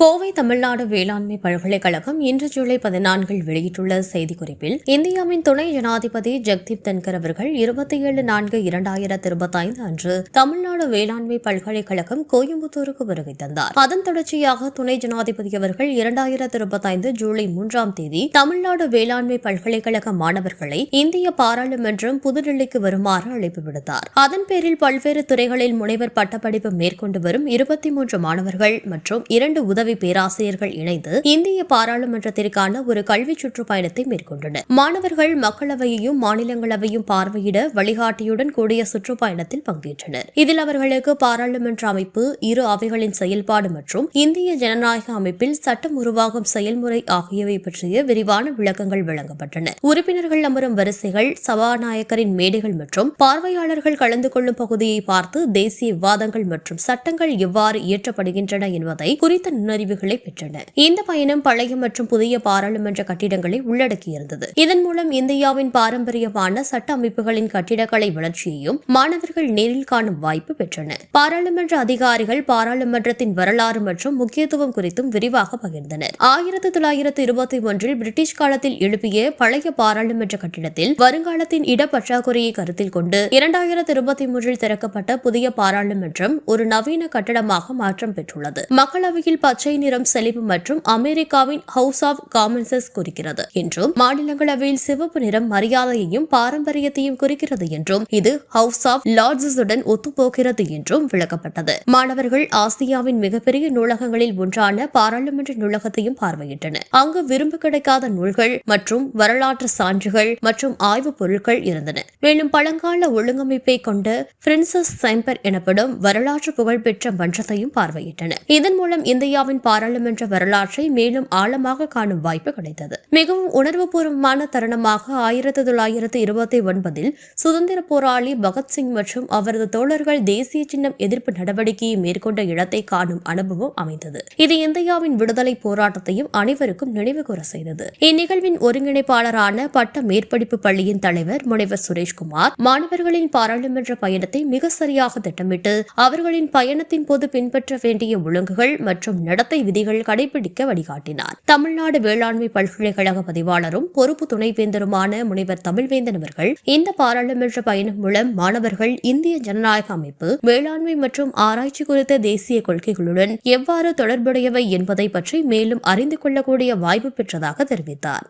கோவை தமிழ்நாடு வேளாண்மை பல்கலைக்கழகம் இன்று ஜூலை 14 வெளியிட்டுள்ள செய்திக்குறிப்பில், இந்தியாவின் துணை ஜனாதிபதி ஜெகதீப் தன்கர் அவர்கள் 27/4/2025 அன்று தமிழ்நாடு வேளாண்மை பல்கலைக்கழகம் கோயம்புத்தூருக்கு வருகை தந்தார். அதன் தொடர்ச்சியாக துணை ஜனாதிபதி அவர்கள் 2025 ஜூலை 3 தமிழ்நாடு வேளாண்மை பல்கலைக்கழக மாணவர்களை இந்திய பாராளுமன்றம் புதுடில்லிக்கு வருமாறு அழைப்பு விடுத்தார். அதன் பேரில் பல்வேறு துறைகளில் முனைவர் பட்டப்படிப்பு மேற்கொண்டு வரும் 23 மாணவர்கள் மற்றும் 2 உதவி பேராசிரியர்கள் இணைந்து இந்திய பாராளுமன்றத்திற்கான ஒரு கல்வி சுற்றுப்பயணத்தை மேற்கொண்டனர். மாணவர்கள் மக்களவையையும் மாநிலங்களவையும் பார்வையிட வழிகாட்டியுடன் கூடிய சுற்றுப்பயணத்தில் பங்கேற்றனர். இதில் அவர்களுக்கு பாராளுமன்ற அமைப்பு, இரு அவைகளின் செயல்பாடு மற்றும் இந்திய ஜனநாயக அமைப்பில் சட்டம் உருவாகும் செயல்முறை ஆகியவை பற்றிய விரிவான விளக்கங்கள் வழங்கப்பட்டன. உறுப்பினர்கள் அமரும் வரிசைகள், சபாநாயகரின் மேடைகள் மற்றும் பார்வையாளர்கள் கலந்து கொள்ளும் பகுதியை பார்த்து தேசிய விவாதங்கள் மற்றும் சட்டங்கள் எவ்வாறு இயற்றப்படுகின்றன என்பதை குறித்த அறிவுகளை பெற்றனர். இந்த பயணம் பழைய மற்றும் புதிய பாராளுமன்ற கட்டிடங்களை உள்ளடக்கியிருந்தது. இதன் மூலம் இந்தியாவின் பாரம்பரியமான சட்ட அமைப்புகளின் கட்டிடக்கலை வளர்ச்சியையும் மாணவர்கள் நேரில் காணும் வாய்ப்பு பெற்றனர். பாராளுமன்ற அதிகாரிகள் பாராளுமன்றத்தின் வரலாறு மற்றும் முக்கியத்துவம் குறித்தும் விரிவாக பகிர்ந்தனர். 1921 பிரிட்டிஷ் காலத்தில் எழுப்பிய பழைய பாராளுமன்ற கட்டிடத்தில் வருங்காலத்தின் இடப்பற்றாக்குறையை கருத்தில் கொண்டு 2023 திறக்கப்பட்ட புதிய பாராளுமன்றம் ஒரு நவீன கட்டடமாக மாற்றம் பெற்றுள்ளது. மக்களவையில் பச்சை நிறம் செழிப்பு மற்றும் அமெரிக்காவின் ஹவுஸ் ஆஃப் காமன்ஸஸ் குறிக்கிறது என்றும், மாநிலங்களவையில் சிவப்பு நிறம் மரியாதையையும் பாரம்பரியத்தையும் குறிக்கிறது என்றும், இது ஹவுஸ் ஆஃப் லார்ட்ஸுடன் ஒத்துப்போகிறது என்றும் விளக்கப்பட்டது. மாணவர்கள் ஆசியாவின் மிகப்பெரிய நூலகங்களில் ஒன்றான பாராளுமன்ற நூலகத்தையும் பார்வையிட்டனர். அங்கு விரும்ப கிடைக்காத நூல்கள் மற்றும் வரலாற்று சான்றுகள் மற்றும் ஆய்வுப் பொருட்கள் இருந்தன. மேலும் பழங்கால ஒழுங்கமைப்பை கொண்ட பிரின்சஸ் சேம்பர் எனப்படும் வரலாற்று புகழ்பெற்ற மன்றத்தையும் பார்வையிட்டனர். இதன் மூலம் இந்தியாவின் பாராளுமன்ற வரலாற்றை மேலும் ஆழமாக காணும் வாய்ப்பு கிடைத்தது. மிகவும் உணர்வுபூர்வமான தருணமாக 1929 சுதந்திர போராளி பகத்சிங் மற்றும் அவரது தோழர்கள் தேசிய சின்னம் எதிர்ப்பு நடவடிக்கையை மேற்கொண்ட இடத்தை காணும் அனுபவம் அமைந்தது. இது இந்தியாவின் விடுதலை போராட்டத்தையும் அனைவருக்கும் நினைவுகூர செய்தது. இந்நிகழ்வின் ஒருங்கிணைப்பாளரான பட்ட மேற்படிப்பு பள்ளியின் தலைவர் முனைவர் சுரேஷ்குமார் மாணவர்களின் பாராளுமன்ற பயணத்தை மிக சரியாக திட்டமிட்டு அவர்களின் பயணத்தின் போது பின்பற்ற வேண்டிய ஒழுங்குகள் மற்றும் நடத்தை விதிகள் கடைபிடிக்க வழிகாட்டினார். தமிழ்நாடு வேளாண்மை பல்கலைக்கழக பதிவாளரும் பொறுப்பு துணைவேந்தருமான முனைவர் தமிழ்வேந்தன் அவர்கள் இந்த பாராளுமன்ற பயணம் மூலம் மாணவர்கள் இந்திய ஜனநாயக அமைப்பு, வேளாண்மை மற்றும் ஆராய்ச்சி குறித்த தேசிய கொள்கைகளுடன் எவ்வாறு தொடர்புடையவை என்பதை பற்றி மேலும் அறிந்து கொள்ளக்கூடிய வாய்ப்பு பெற்றதாக தெரிவித்தார்.